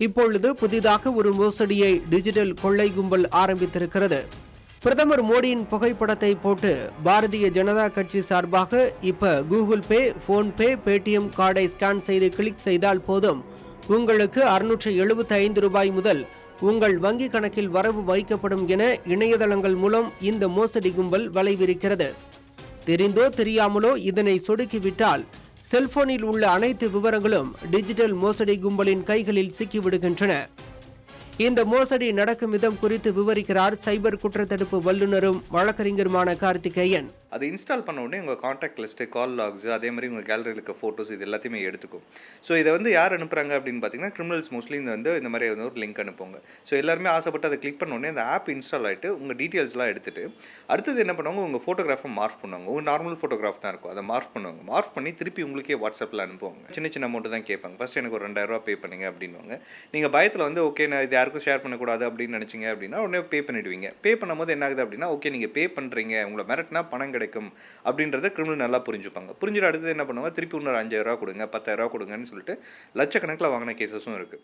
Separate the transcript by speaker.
Speaker 1: இப்பொழுது புதிதாக ஒரு மோசடியை டிஜிட்டல் கொள்ளை கும்பல் ஆரம்பித்திருக்கிறது. பிரதமர் மோடியின் புகைப்படத்தை போட்டு பாரதிய ஜனதா கட்சி சார்பாக இப்ப கூகுள் பே, போன்பே, பேடிஎம் கார்டை ஸ்கேன் செய்து கிளிக் செய்தால் போதும், உங்களுக்கு ரூபாய் 675 முதல் உங்கள் வங்கி கணக்கில் வரவு வைக்கப்படும் என இணையதளங்கள் மூலம் இந்த மோசடி கும்பல் வலை விரிக்கிறது. தெரிந்தோ தெரியாமலோ இதனை சொடுக்கிவிட்டால் செல்போனில் உள்ள அனைத்து விவரங்களும் டிஜிட்டல் மோசடி கும்பலின் கைகளில் சிக்கிவிடுகின்றன. இந்த மோசடி நடக்கும் விதம் குறித்து விவரிக்கிறார் சைபர் குற்றத்தடுப்பு வல்லுநரும் வழக்கறிஞருமான கார்த்திகேயன்.
Speaker 2: அது இன்ஸ்டால் பண்ண உடனே உங்கள் காண்டாக்ட் லிஸ்ட்டு, கால் லாக்ஸ், அதே மாதிரி உங்கள் கேலரியில் இருக்க ஃபோட்டோஸ் இது எல்லாத்தையுமே எடுத்துக்கும். ஸோ இதை யார் அனுப்புகிறாங்க அப்படின்னு பார்த்தீங்கன்னா, கிரிமினல்ஸ் மோஸ்ட்லி இந்த மாதிரி ஒரு லிங்க் அனுப்புவாங்க. ஸோ எல்லாருமே ஆசைப்பட்டு அதை கிளிக் பண்ண உடனே அந்த ஆப் இன்ஸ்டால் ஆகிட்டு உங்கள் டீட்டெயில்ஸ்லாம் எடுத்துட்டு அடுத்தது என்ன பண்ணுவாங்க, உங்கள் ஃபோட்டோகிராஃபை மார்க் பண்ணுவாங்க. உங்கள் நார்மல் ஃபோட்டோகிராஃப் தான் இருக்கும், அதை மார்க் பண்ணுவாங்க. மார்க் பண்ணி திருப்பி உங்களுக்கே வாட்ஸ்அப்பில் அனுப்புவாங்க. சின்ன சின்ன அமௌண்ட்டு தான் கேட்பாங்க. ஃபஸ்ட் எனக்கு ஒரு 2000 பே பண்ணுங்க அப்படின்வாங்க. நீங்கள் பயத்தில் ஓகே நான் இது யாருக்கும் ஷேர் பண்ணக்கூடாது அப்படின்னு நினச்சிங்க அப்படின்னா உடனே பே பண்ணிவிடுவீங்க. பே பண்ணும்போது என்ன ஆகுது அப்படின்னா, ஓகே நீங்கள் பே பண்ணுறீங்க, உங்களை மிரட்டினா பணம் கிடைக்கும் அப்படின்றத கிரிமினல் நல்லா புரிஞ்சுப்பாங்க. புரிஞ்சுட்டு அடுத்தது என்ன பண்ணுவாங்க, திருப்பி இன்னொரு 5000 கொடுங்க, 10,000 கொடுங்கன்னு சொல்லிட்டு லட்சக்கணக்கில் வாங்கின கேசஸும் இருக்குது.